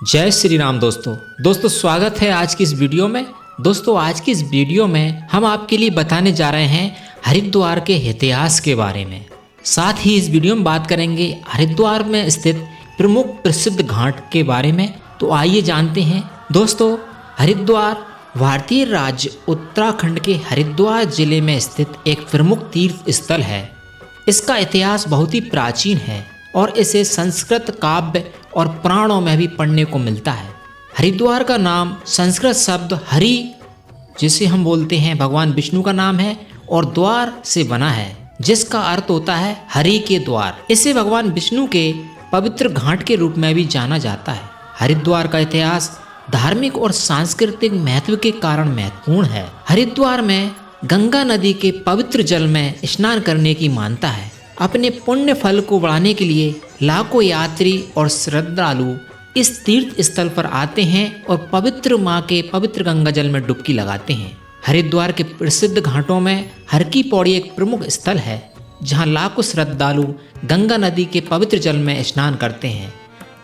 जय श्री राम दोस्तों स्वागत है आज की इस वीडियो में। दोस्तों आज की इस वीडियो में हम आपके लिए बताने जा रहे हैं हरिद्वार के इतिहास के बारे में। साथ ही इस वीडियो में बात करेंगे हरिद्वार में स्थित प्रमुख प्रसिद्ध घाट के बारे में। तो आइए जानते हैं। दोस्तों हरिद्वार भारतीय राज्य उत्तराखंड के हरिद्वार जिले में स्थित एक प्रमुख तीर्थ स्थल है। इसका इतिहास बहुत ही प्राचीन है और इसे संस्कृत काव्य और पुराणों में भी पढ़ने को मिलता है। हरिद्वार का नाम संस्कृत शब्द हरि, जिसे हम बोलते हैं भगवान विष्णु का नाम है, और द्वार से बना है, जिसका अर्थ होता है हरि के द्वार। इसे भगवान विष्णु के पवित्र घाट के रूप में भी जाना जाता है। हरिद्वार का इतिहास धार्मिक और सांस्कृतिक महत्व के कारण महत्वपूर्ण है। हरिद्वार में गंगा नदी के पवित्र जल में स्नान करने की मान्यता है। अपने पुण्य फल को बढ़ाने के लिए लाखों यात्री और श्रद्धालु इस तीर्थ स्थल पर आते हैं और पवित्र माँ के पवित्र गंगा जल में डुबकी लगाते हैं। हरिद्वार के प्रसिद्ध घाटों में हर की पौड़ी एक प्रमुख स्थल है, जहाँ लाखों श्रद्धालु गंगा नदी के पवित्र जल में स्नान करते हैं।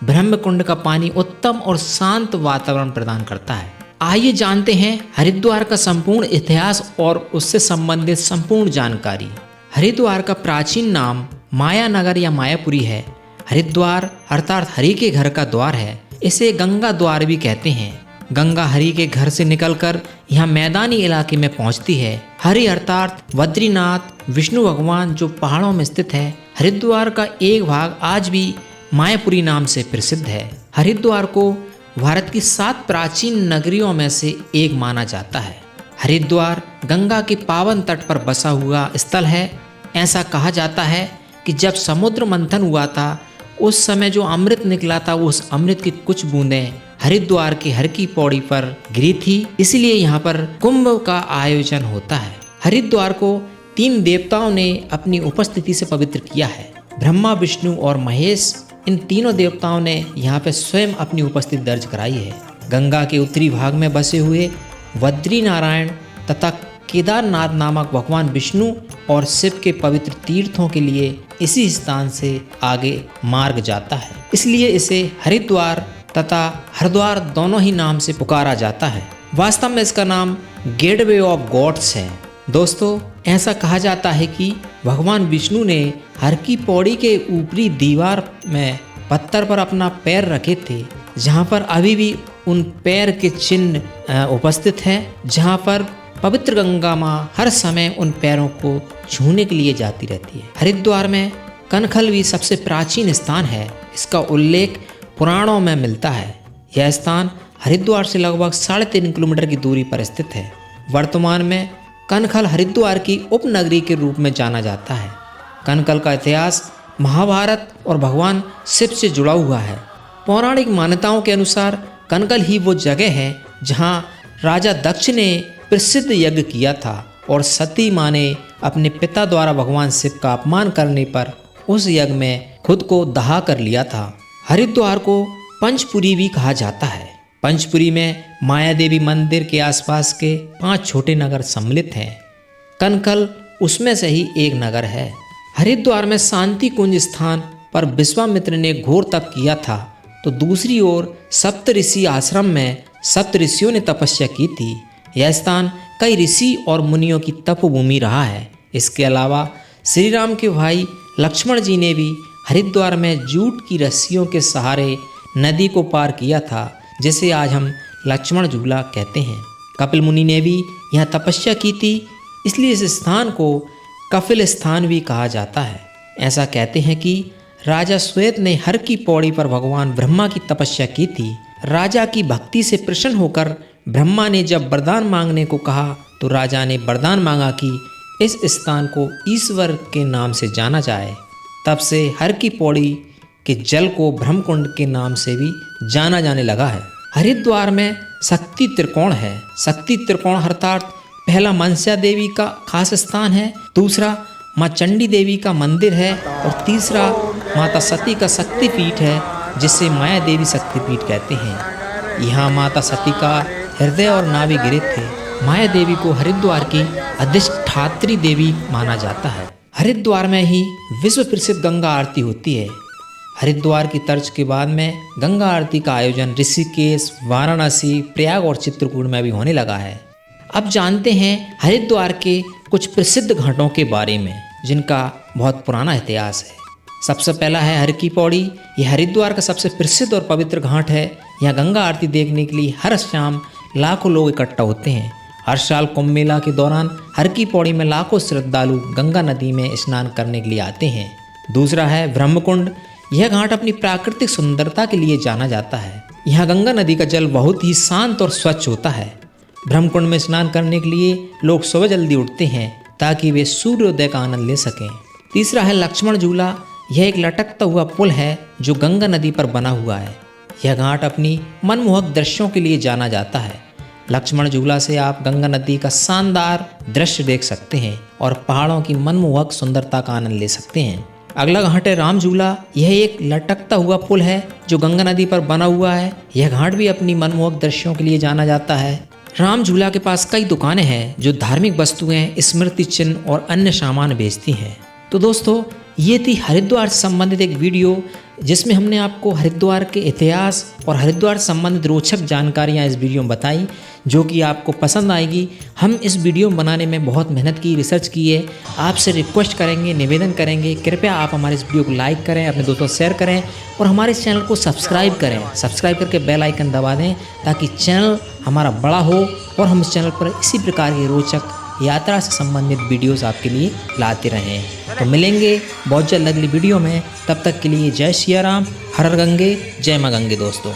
ब्रह्मकुंड का पानी उत्तम और शांत वातावरण प्रदान करता है। आइए जानते हैं हरिद्वार का संपूर्ण इतिहास और उससे संबंधित संपूर्ण जानकारी। हरिद्वार का प्राचीन नाम माया नगर या मायापुरी है। हरिद्वार अर्थात हरि के घर का द्वार है। इसे गंगा द्वार भी कहते हैं। गंगा हरि के घर से निकलकर यहाँ मैदानी इलाके में पहुँचती है। हरि अर्थात बद्रीनाथ विष्णु भगवान जो पहाड़ों में स्थित है। हरिद्वार का एक भाग आज भी मायापुरी नाम से प्रसिद्ध है। हरिद्वार को भारत की 7 प्राचीन नगरियों में से एक माना जाता है। हरिद्वार गंगा के पावन तट पर बसा हुआ स्थल है। ऐसा कहा जाता है कि जब समुद्र मंथन हुआ था, उस समय जो अमृत निकला था, उस अमृत की कुछ बूंदें हरिद्वार के हर की पौड़ी पर गिरी थी। इसलिए यहाँ पर कुंभ का आयोजन होता है। हरिद्वार को 3 देवताओं ने अपनी उपस्थिति से पवित्र किया है। ब्रह्मा, विष्णु और महेश, इन तीनों देवताओं ने यहाँ पे स्वयं अपनी उपस्थिति दर्ज कराई है। गंगा के उत्तरी भाग में बसे हुए बद्री नारायण तथा केदारनाथ नामक भगवान विष्णु और शिव के पवित्र तीर्थों के लिए इसी स्थान से आगे मार्ग जाता है। इसलिए इसे हरिद्वार तथा हरिद्वार दोनों ही नाम से पुकारा जाता है। वास्तव में इसका नाम गेटवे ऑफ गॉड्स है। दोस्तों ऐसा कहा जाता है कि भगवान विष्णु ने हर की पौड़ी के ऊपरी दीवार में पत्थर पर अपना पैर रखे थे, जहाँ पर अभी भी उन पैर के चिन्ह उपस्थित हैं, जहाँ पर पवित्र गंगा माँ हर समय उन पैरों को छूने के लिए जाती रहती है। हरिद्वार में कनखल भी सबसे प्राचीन स्थान है। इसका उल्लेख पुराणों में मिलता है। यह स्थान हरिद्वार से लगभग 3.5 किलोमीटर की दूरी पर स्थित है। वर्तमान में कनखल हरिद्वार की उपनगरी के रूप में जाना जाता है। कनखल का इतिहास महाभारत और भगवान शिव से जुड़ा हुआ है। पौराणिक मान्यताओं के अनुसार कनखल ही वो जगह है जहाँ राजा दक्ष ने प्रसिद्ध यज्ञ किया था और सती माँ ने अपने पिता द्वारा भगवान शिव का अपमान करने पर उस यज्ञ में खुद को दहा कर लिया था। हरिद्वार को पंचपुरी भी कहा जाता है। पंचपुरी में माया देवी मंदिर के आसपास के 5 छोटे नगर सम्मिलित हैं। कनखल उसमें से ही एक नगर है। हरिद्वार में शांति कुंज स्थान पर विश्वामित्र ने घोर तप किया था, तो दूसरी ओर सप्तऋषि आश्रम में सप्तऋषियों ने तपस्या की थी। यह स्थान कई ऋषि और मुनियों की तपभूमि रहा है। इसके अलावा श्री राम के भाई लक्ष्मण जी ने भी हरिद्वार में जूट की रस्सियों के सहारे नदी को पार किया था, जिसे आज हम लक्ष्मण झूला कहते हैं। कपिल मुनि ने भी यहाँ तपस्या की थी, इसलिए इस स्थान को कपिल स्थान भी कहा जाता है। ऐसा कहते हैं कि राजा श्वेत ने हर की पौड़ी पर भगवान ब्रह्मा की तपस्या की थी। राजा की भक्ति से प्रसन्न होकर ब्रह्मा ने जब वरदान मांगने को कहा, तो राजा ने वरदान मांगा कि इस स्थान को ईश्वर के नाम से जाना जाए। तब से हर की पौड़ी के जल को ब्रह्मकुंड के नाम से भी जाना जाने लगा है। हरिद्वार में शक्ति त्रिकोण है। शक्ति त्रिकोण अर्थात पहला मनसा देवी का खास स्थान है, दूसरा माँ चंडी देवी का मंदिर है और तीसरा माता सती का शक्तिपीठ है, जिसे माया देवी शक्तिपीठ कहते हैं। यहाँ माता सती का हृदय और नाभि गिरे थे। माया देवी को हरिद्वार की अधिष्ठात्री देवी माना जाता है। हरिद्वार में ही विश्व प्रसिद्ध गंगा आरती होती है। हरिद्वार की तर्ज के बाद में गंगा आरती का आयोजन ऋषिकेश, वाराणसी, प्रयाग और चित्रकूट में भी होने लगा है। अब जानते हैं हरिद्वार के कुछ प्रसिद्ध घाटों के बारे में जिनका बहुत पुराना इतिहास है। सबसे पहला है हर की पौड़ी। यह हरिद्वार का सबसे प्रसिद्ध और पवित्र घाट है। यहाँ गंगा आरती देखने के लिए हर शाम लाखों लोग इकट्ठा होते हैं। हर साल कुंभ मेला के दौरान हर की पौड़ी में लाखों श्रद्धालु गंगा नदी में स्नान करने के लिए आते हैं। दूसरा है ब्रह्मकुंड। यह घाट अपनी प्राकृतिक सुंदरता के लिए जाना जाता है। यहाँ गंगा नदी का जल बहुत ही शांत और स्वच्छ होता है। ब्रह्मकुंड में स्नान करने के लिए लोग सुबह जल्दी उठते हैं ताकि वे सूर्योदय का आनंद ले सकें। तीसरा है लक्ष्मण झूला। यह एक लटकता हुआ पुल है जो गंगा नदी पर बना हुआ है। यह घाट अपनी मनमोहक दृश्यों के लिए जाना जाता है। लक्ष्मण झूला से आप गंगा नदी का शानदार दृश्य देख सकते हैं और पहाड़ों की मनमोहक सुंदरता का आनंद ले सकते हैं। अगला घाट है राम झूला। यह एक लटकता हुआ पुल है जो गंगा नदी पर बना हुआ है। यह घाट भी अपनी मनमोहक दृश्यों के लिए जाना जाता है। राम झूला के पास कई दुकानें हैं जो धार्मिक वस्तुएं, स्मृति चिन्ह और अन्य सामान बेचती हैं। तो दोस्तों, ये थी हरिद्वार से संबंधित एक वीडियो जिसमें हमने आपको हरिद्वार के इतिहास और हरिद्वार से संबंधित रोचक जानकारियाँ इस वीडियो में बताई, जो कि आपको पसंद आएगी। हम इस वीडियो बनाने में बहुत मेहनत की, रिसर्च की है। आपसे रिक्वेस्ट करेंगे, निवेदन करेंगे, कृपया आप हमारे इस वीडियो को लाइक करें, अपने दोस्तों शेयर करें और हमारे इस चैनल को सब्सक्राइब करें। सब्सक्राइब करके बेल आइकन दबा दें ताकि चैनल हमारा बड़ा हो और हम इस चैनल पर इसी प्रकार के रोचक यात्रा से संबंधित वीडियोस आपके लिए लाते रहें। तो मिलेंगे बहुत जल्द अगली वीडियो में। तब तक के लिए जय सिया राम, हर हर गंगे, जय मां गंगे दोस्तों।